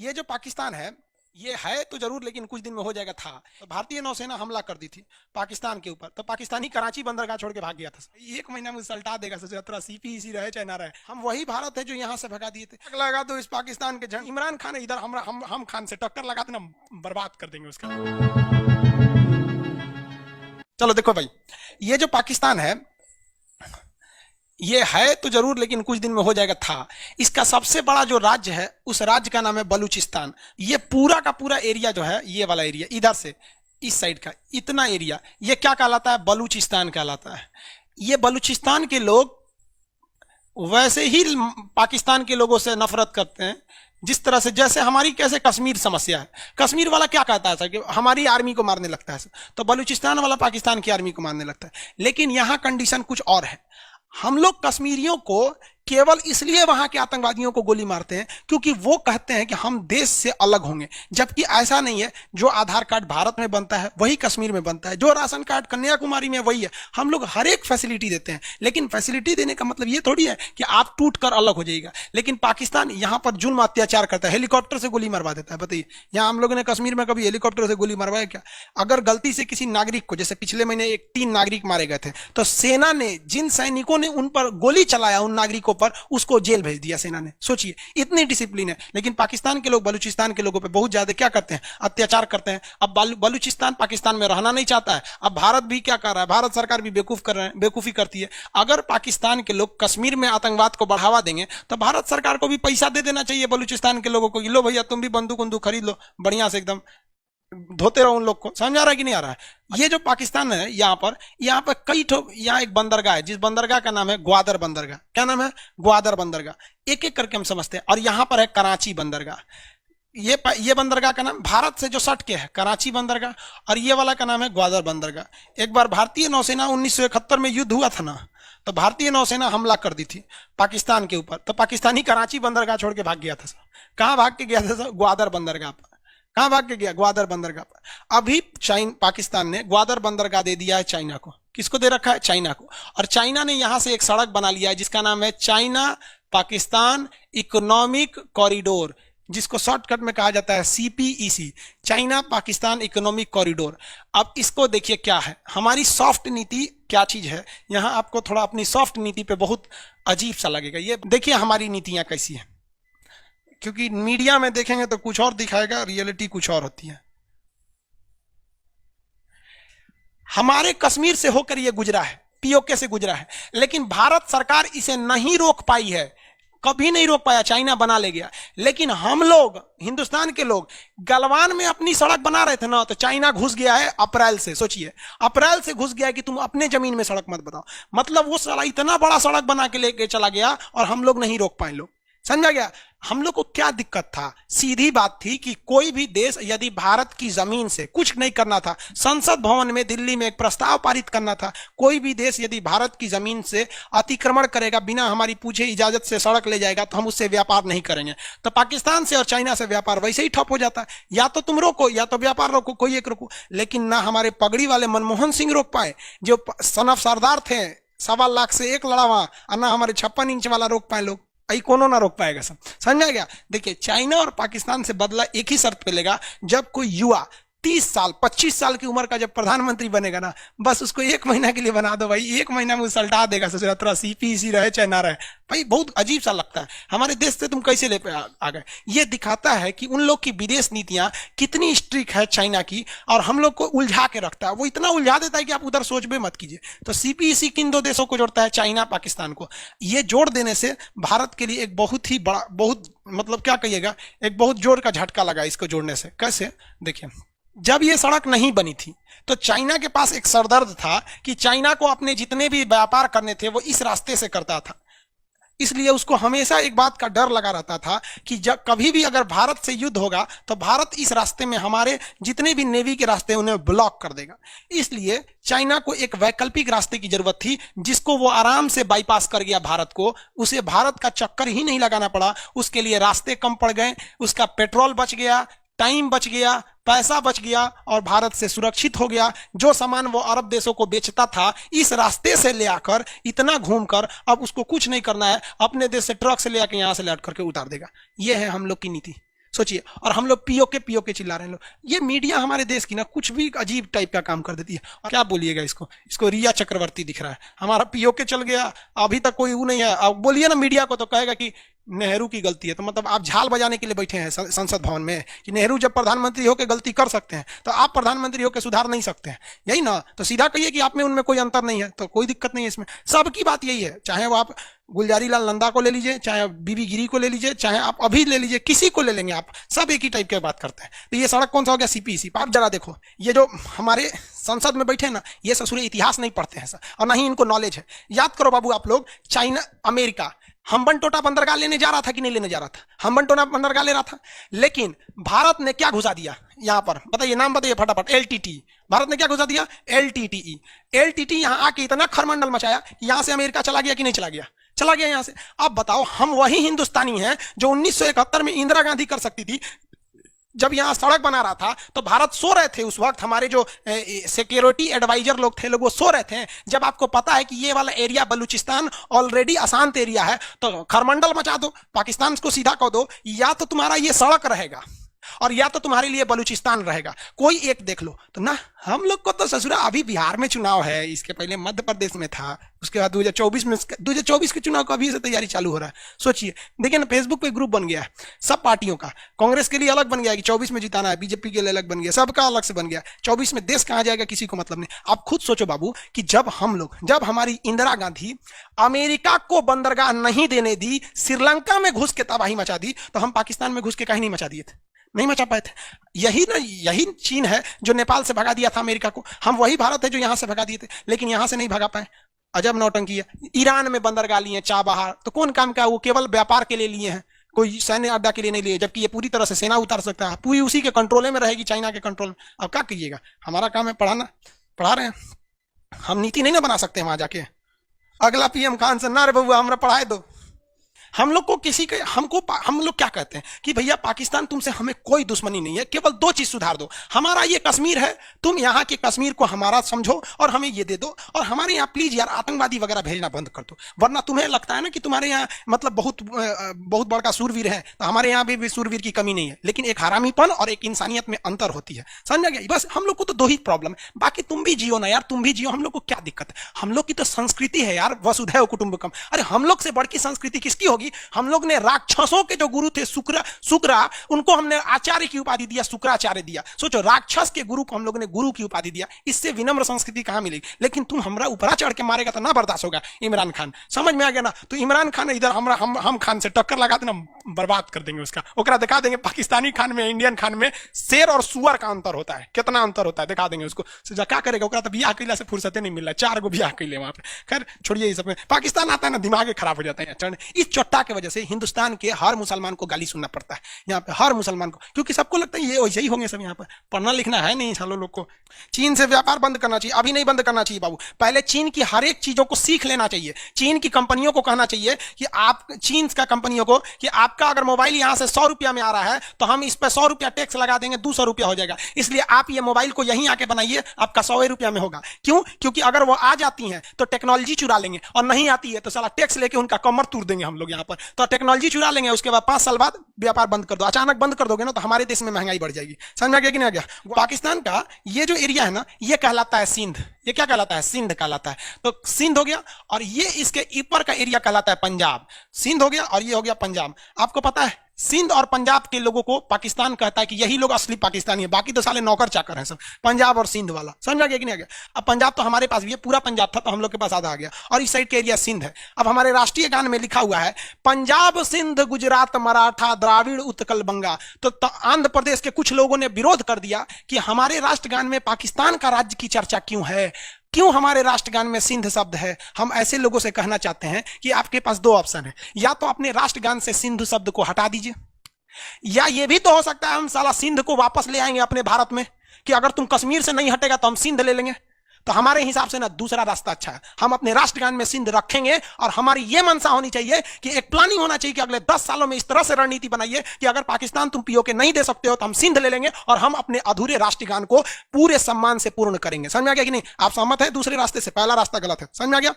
ये जो पाकिस्तान है, ये है तो जरूर, लेकिन कुछ दिन में हो जाएगा था। तो भारतीय नौसेना हमला कर दी थी पाकिस्तान के ऊपर, तो पाकिस्तानी कराची बंदरगाह छोड़ के भाग गया था। एक महीना में उलटा देगा, सोचा सीपीईसी रहे चाहे ना रहे, हम वही भारत है जो यहाँ से भगा दिए थे। लगा दो इस पाकिस्तान के जंग, इमरान खान इधर हम खान से टक्कर लगा देना, बर्बाद कर देंगे उसका। चलो देखो भाई, ये जो पाकिस्तान है, ये है तो जरूर, लेकिन कुछ दिन में हो जाएगा था। इसका सबसे बड़ा जो राज्य है, उस राज्य का नाम है बलूचिस्तान। ये पूरा का पूरा एरिया जो है, ये वाला एरिया इधर से इस साइड का इतना एरिया, ये क्या कहलाता है? बलूचिस्तान कहलाता है। ये बलूचिस्तान के लोग वैसे ही पाकिस्तान के लोगों से नफरत करते हैं, जिस तरह से जैसे हमारी कैसे कश्मीर समस्या है। कश्मीर वाला क्या कहता है सर कि हमारी आर्मी को मारने लगता है, तो बलूचिस्तान वाला पाकिस्तान की आर्मी को मारने लगता है। लेकिन यहां कंडीशन कुछ और है। हम लोग कश्मीरियों को केवल इसलिए वहां के आतंकवादियों को गोली मारते हैं क्योंकि वो कहते हैं कि हम देश से अलग होंगे, जबकि ऐसा नहीं है। जो आधार कार्ड भारत में बनता है वही कश्मीर में बनता है, जो राशन कार्ड कन्याकुमारी में वही है। हम लोग हर एक फैसिलिटी देते हैं, लेकिन फैसिलिटी देने का मतलब ये थोड़ी है कि आप टूट कर अलग हो जाइएगा। लेकिन पाकिस्तान यहां पर जुल्म अत्याचार करता है, हेलीकॉप्टर से गोली मरवा देता है। बताइए, यहां हम लोगों ने कश्मीर में कभी हेलीकॉप्टर से गोली मरवाया क्या? अगर गलती से किसी नागरिक को, जैसे पिछले महीने 3 नागरिक मारे गए थे, तो सेना ने, जिन सैनिकों ने उन पर गोली चलाया उन नागरिकों पर, उसको जेल भेज दिया सेना ने। सोचिए, इतनी डिसिप्लिन है। लेकिन पाकिस्तान के लोग बलूचिस्तान के लोगों पे बहुत ज्यादा क्या करते हैं? अत्याचार करते हैं। अब बलूचिस्तान पाकिस्तान में रहना नहीं चाहता है। अब भारत भी क्या कर रहा है? भारत सरकार भी बेवकूफी करती है। अगर पाकिस्तान के लोग कश्मीर में आतंकवाद को बढ़ावा देंगे तो भारत सरकार को भी पैसा दे देना चाहिए बलूचिस्तान के लोगों को। लो भैया, तुम भी बंदूक खरीद लो, बढ़िया से एकदम धोते रहो उन लोग को। समझ आ रहा है कि नहीं आ रहा है? ये जो पाकिस्तान है, यहाँ पर कई यहाँ एक बंदरगाह है, जिस बंदरगाह का नाम है ग्वादर बंदरगाह। क्या नाम है? ग्वादर बंदरगाह। एक एक करके हम समझते हैं। और यहाँ पर है कराची बंदरगाह। ये बंदरगाह का नाम भारत से जो सट के है, कराची बंदरगाह, और ये वाला का नाम है ग्वादर बंदरगाह। एक बार भारतीय नौसेना 1971 में युद्ध हुआ था ना, तो भारतीय नौसेना हमला कर दी थी पाकिस्तान के ऊपर, तो पाकिस्तानी कराची बंदरगाह छोड़ के भाग गया था। कहाँ भाग के गया था? ग्वादर बंदरगाह पर। कहां भाग के गया? ग्वादर बंदरगाह पर। अभी पाकिस्तान ने ग्वादर बंदरगाह दे दिया है चाइना को। किसको दे रखा है? चाइना को। और चाइना ने यहां से एक सड़क बना लिया है जिसका नाम है चाइना पाकिस्तान इकोनॉमिक कॉरिडोर, जिसको शॉर्टकट में कहा जाता है CPEC, China Pakistan economic corridor. अब इसको देखिए क्या है, हमारी सॉफ्ट नीति क्या चीज है। यहां आपको थोड़ा अपनी सॉफ्ट नीति पे बहुत अजीब सा लगेगा। ये देखिए हमारी नीतियां कैसी है, क्योंकि मीडिया में देखेंगे तो कुछ और दिखाएगा, रियलिटी कुछ और होती है। हमारे कश्मीर से होकर यह गुजरा है, पीओके से गुजरा है, लेकिन भारत सरकार इसे नहीं रोक पाई है, कभी नहीं रोक पाया। चाइना बना ले गया। लेकिन हम लोग, हिंदुस्तान के लोग, गलवान में अपनी सड़क बना रहे थे ना, तो चाइना घुस गया है अप्रैल से। सोचिए, अप्रैल से घुस गया है कि तुम अपने जमीन में सड़क मत बनाओ। मतलब वो साला इतना बड़ा सड़क बना के लेके चला गया और हम लोग नहीं रोक पाए। लोग समझा गया? हम लोग को क्या दिक्कत था? सीधी बात थी कि कोई भी देश यदि भारत की जमीन से कुछ नहीं करना था, संसद भवन में दिल्ली में एक प्रस्ताव पारित करना था, कोई भी देश यदि भारत की जमीन से अतिक्रमण करेगा, बिना हमारी पूछे इजाजत से सड़क ले जाएगा, तो हम उससे व्यापार नहीं करेंगे। तो पाकिस्तान से और चाइना से व्यापार वैसे ही ठप हो जाता है। या तो तुम रोको या तो व्यापार रोको, कोई एक रोको। लेकिन ना हमारे पगड़ी वाले मनमोहन सिंह रोक पाए, जो सनफ सरदार थे, 1.25 लाख से एक लड़ा वहां, और ना हमारे 56 इंच वाला रोक पाए लोग। कोनो ना रोक पाएगा सब। समझा गया? देखिए, चाइना और पाकिस्तान से बदला एक ही शर्त पे लेगा, जब कोई युवा 30 साल 25 साल की उम्र का जब प्रधानमंत्री बनेगा ना, बस उसको 1 महीना के लिए बना दो भाई, 1 महीना में उलटा देगा। सोचा सीपीईसी रहे चाहे ना रहे। भाई बहुत अजीब सा लगता है, हमारे देश से तुम कैसे ले आ गए। ये दिखाता है कि उन लोग की विदेश नीतियां कितनी स्ट्रिक्ट है चाइना की, और हम लोग को उलझा के रखता है। वो इतना उलझा देता है कि आप उधर सोच भी मत कीजिए। तो सीपीईसी किन 2 देशों को जोड़ता है? चाइना पाकिस्तान को। ये जोड़ देने से भारत के लिए एक बहुत ही बड़ा, बहुत मतलब क्या कहिएगा, एक बहुत जोर का झटका लगा इसको जोड़ने से। कैसे? देखिए, जब ये सड़क नहीं बनी थी तो चाइना के पास एक सरदर्द था कि चाइना को अपने जितने भी व्यापार करने थे वो इस रास्ते से करता था। इसलिए उसको हमेशा एक बात का डर लगा रहता था कि जब कभी भी अगर भारत से युद्ध होगा तो भारत इस रास्ते में हमारे जितने भी नेवी के रास्ते उन्हें ब्लॉक कर देगा। इसलिए चाइना को एक वैकल्पिक रास्ते की जरूरत थी, जिसको वो आराम से बाईपास कर गया भारत को। उसे भारत का चक्कर ही नहीं लगाना पड़ा। उसके लिए रास्ते कम पड़ गए, उसका पेट्रोल बच गया, टाइम बच गया, पैसा बच गया, और भारत से सुरक्षित हो गया। जो सामान वो अरब देशों को बेचता था, इस रास्ते से ले आकर, इतना घूमकर, अब उसको कुछ नहीं करना है, अपने देश से ट्रक से ले आकर यहां से लौट करके उतार देगा। ये है हम लोग की नीति। सोचिए, और हम लोग पीओके चिल्ला रहे हैं लोग। ये मीडिया हमारे देश की ना कुछ भी अजीब टाइप का काम कर देती है। और क्या बोलिएगा इसको, इसको रिया चक्रवर्ती दिख रहा है, हमारा पीओके चल गया, अभी तक कोई वो नहीं है। अब बोलिए ना मीडिया को तो कहेगा कि नेहरू की गलती है। तो मतलब आप झाल बजाने के लिए बैठे हैं संसद भवन में कि नेहरू जब प्रधानमंत्री होकर गलती कर सकते हैं तो आप प्रधानमंत्री होकर सुधार नहीं सकते हैं, यही ना। तो सीधा कहिए कि आप में उनमें कोई अंतर नहीं है, तो कोई दिक्कत नहीं है इसमें। सबकी बात यही है, चाहे वो आप गुलजारी लाल नंदा को ले लीजिए, चाहे बीबी गिरी को ले लीजिए, चाहे आप अभी ले लीजिए, किसी को ले लेंगे आप, सब एक ही टाइप की बात करते हैं। तो ये सड़क कौन सा हो गया, सीपीसी। आप जरा देखो, ये जो हमारे संसद में बैठे हैं ना, ये ससुर इतिहास नहीं पढ़ते हैं सर, और ना ही इनको नॉलेज है। याद करो बाबू आप लोग, चाइना, अमेरिका हम्बनटोटा बंदरगाह लेने जा रहा था कि नहीं लेने जा रहा था? हम्बनटोटा बंदरगाह ले रहा था, लेकिन भारत ने क्या घुसा दिया यहां पर, बताइए नाम बताइए फटाफट। एलटीटी, भारत ने क्या घुसा दिया? एलटीटीई। एलटीटी यहां आके इतना खरमंडल मचाया कि यहां से अमेरिका चला गया कि नहीं चला गया? चला गया यहां से। अब बताओ, हम वही हिंदुस्तानी हैं जो 1971 में इंदिरा गांधी कर सकती थी। जब यहां सड़क बना रहा था तो भारत सो रहे थे उस वक्त, हमारे जो सिक्योरिटी एडवाइजर लोग थे लोग वो सो रहे थे। जब आपको पता है कि ये वाला एरिया बलूचिस्तान ऑलरेडी अशांत एरिया है, तो खरमंडल मचा दो, पाकिस्तान को सीधा कर दो, या तो तुम्हारा ये सड़क रहेगा और या तो तुम्हारे लिए बलूचिस्तान रहेगा, कोई एक देख लो। तो ना, हम लोग को तो ससुरा अभी बिहार में चुनाव है, इसके पहले मध्य प्रदेश में था, उसके बाद 2024 के चुनाव का अभी से तैयारी चालू हो रहा है। सोचिए, देखिए ना, फेसबुक पे ग्रुप बन गया है सब पार्टियों का। कांग्रेस के लिए अलग बन गया कि 24 में जिताना है, बीजेपी के लिए अलग बन गया, सबका अलग से बन गया। 24 में देश कहां जाएगा किसी को मतलब नहीं। आप खुद सोचो बाबू कि जब हमारी इंदिरा गांधी अमेरिका को बंदरगाह नहीं देने दी, श्रीलंका में घुस के तबाही मचा दी, तो हम पाकिस्तान में घुस के कहीं नहीं मचा दिए थे, नहीं मचा पाए थे। यही चीन है जो नेपाल से भगा दिया था अमेरिका को, हम वही भारत है जो यहां से भगा दिए थे, लेकिन यहां से नहीं भगा पाए। अजब नौटंकी है। ईरान में बंदरगाह लिए चाबहार, तो कौन काम का? वो केवल व्यापार के लिए लिए हैं, कोई सैन्य अड्डा के लिए नहीं लिए, जबकि ये पूरी तरह से सेना उतार सकता है, पूरी उसी के कंट्रोल में रहेगी, चाइना के कंट्रोल में। अब क्या कहिएगा, हमारा काम है पढ़ाना, पढ़ा रहे हैं हम, नीति नहीं ना बना सकते वहां जाके। अगला पीएम खान से ना रे बबुआ हमरा पढ़ाए दो। हम लोग को हम लोग क्या कहते हैं कि भैया पाकिस्तान तुमसे हमें कोई दुश्मनी नहीं है, केवल दो चीज सुधार दो, हमारा ये कश्मीर है, तुम यहाँ के कश्मीर को हमारा समझो और हमें ये दे दो, और हमारे यहाँ प्लीज यार आतंकवादी वगैरह भेजना बंद कर दो। वरना तुम्हें लगता है ना कि तुम्हारे यहाँ मतलब बहुत बड़का सूरवीर है, तो हमारे यहाँ भी सूरवीर की कमी नहीं है, लेकिन एक हरामीपन और एक इंसानियत में अंतर होती है, समझ गया? बस हम लोग को तो दो ही प्रॉब्लम है, बाकी तुम भी जियो ना यार, तुम भी जियो, हम लोग को क्या दिक्कत है? हम लोग की तो संस्कृति है यार, वसुधैव कुटुंबकम। अरे हम लोग से बढ़ की संस्कृति किसकी होगी? हम लोग ने राक्षसों के जो गुरु थे शुक्रा, उनको हमने आचार्य की उपाधि दिया, शुक्राचार्य दिया। सोचो, राक्षस के गुरु को हम लोग ने गुरु की उपाधि दिया, इससे विनम्र संस्कृति कहां मिलेगी? लेकिन तुम हमरा ऊपर चढ़ के मारेगा तो ना बर्दाश्त होगा। इमरान खान, समझ में आ गया ना? तो इमरान खान इधर हम खान से टक्कर लगा देना, बर्बाद कर देंगे उसका, ओकरा दिखा देंगे पाकिस्तानी खान में इंडियन खान में शेर और सुअर का अंतर होता है, कितना अंतर होता है दिखा देंगे उसको। क्या करेगा? ओकरा तो बियाह कैला से फुर्सत नहीं मिल रहा, 4 गो बियाह कैले वहां पे। खैर छोड़िए, ये सब पाकिस्तान आता है ना, दिमाग खराब हो जाता है। इस चट्टा की वजह से हिंदुस्तान के हर मुसलमान को गाली सुनना पड़ता है यहाँ पे, हर मुसलमान को, क्योंकि सबको लगता है ये वैसे ही होंगे सब। यहाँ पर पढ़ना लिखना है नहीं सालों लोग को। चीन से व्यापार बंद करना चाहिए, अभी नहीं बंद करना चाहिए बाबू, पहले चीन की हर एक चीजों को सीख लेना चाहिए। चीन की कंपनियों को कहना चाहिए कि आप, चीन का कंपनियों को, कि आपका अगर मोबाइल यहां से 100 रुपया में आ रहा है तो हम इस पर 100 रुपया टैक्स लगा देंगे, 200 रुपया हो जाएगा, इसलिए आप ये मोबाइल को यहीं आके बनाइए, आपका 100 रुपया में होगा। क्यों? क्योंकि अगर वो आ जाती हैं तो टेक्नोलॉजी चुरा लेंगे, और नहीं आती है तो साला टैक्स लेके उनका कमर तोड़ देंगे हम लोग यहाँ पर। तो टेक्नोलॉजी चुरा लेंगे, उसके बाद 5 साल बाद व्यापार बंद कर दो। अचानक बंद कर दोगे ना तो हमारे देश में महंगाई बढ़ जाएगी। समझ में आ गया कि नहीं आ गया? पाकिस्तान का ये जो एरिया है ना, ये कहलाता है सिंध। ये क्या कहलाता है? सिंध कहलाता है। तो सिंध हो गया, और ये इसके ऊपर का एरिया कहलाता है पंजाब। सिंध हो गया और ये हो गया पंजाब। आपको पता है सिंध और पंजाब के लोगों को पाकिस्तान कहता है कि यही लोग असली पाकिस्तानी है, बाकी तो साले नौकर चाकर हैं सब, पंजाब और सिंध वाला। समझ आ गया कि नहीं आ गया? अब पंजाब तो हमारे पास भी है, पूरा पंजाब था तो हम लोग के पास आधा आ गया, और इस साइड के एरिया सिंध है। अब हमारे राष्ट्रीय गान में लिखा हुआ है पंजाब सिंध गुजरात मराठा द्राविड़ उत्कल बंगा। तो आंध्र प्रदेश के कुछ लोगों ने विरोध कर दिया कि हमारे राष्ट्रगान में पाकिस्तान का राज्य की चर्चा क्यों है, क्यों हमारे राष्ट्रगान में सिंध शब्द है। हम ऐसे लोगों से कहना चाहते हैं कि आपके पास 2 ऑप्शन है, या तो अपने राष्ट्रगान से सिंधु शब्द को हटा दीजिए, या ये भी तो हो सकता है हम साला सिंध को वापस ले आएंगे अपने भारत में, कि अगर तुम कश्मीर से नहीं हटेगा तो हम सिंध ले लेंगे। तो हमारे हिसाब से ना दूसरा रास्ता अच्छा है, हम अपने राष्ट्रगान में सिंध रखेंगे, और हमारी ये मंशा होनी चाहिए कि एक प्लानिंग होना चाहिए कि अगले 10 सालों में इस तरह से रणनीति बनाइए कि अगर पाकिस्तान तुम पीओके नहीं दे सकते हो तो हम सिंध ले लेंगे, और हम अपने अधूरे राष्ट्रगान को पूरे सम्मान से पूर्ण करेंगे। समझ में आ गया कि नहीं? आप सहमत है? दूसरे रास्ते से, पहला रास्ता गलत है। समझ में आ गया?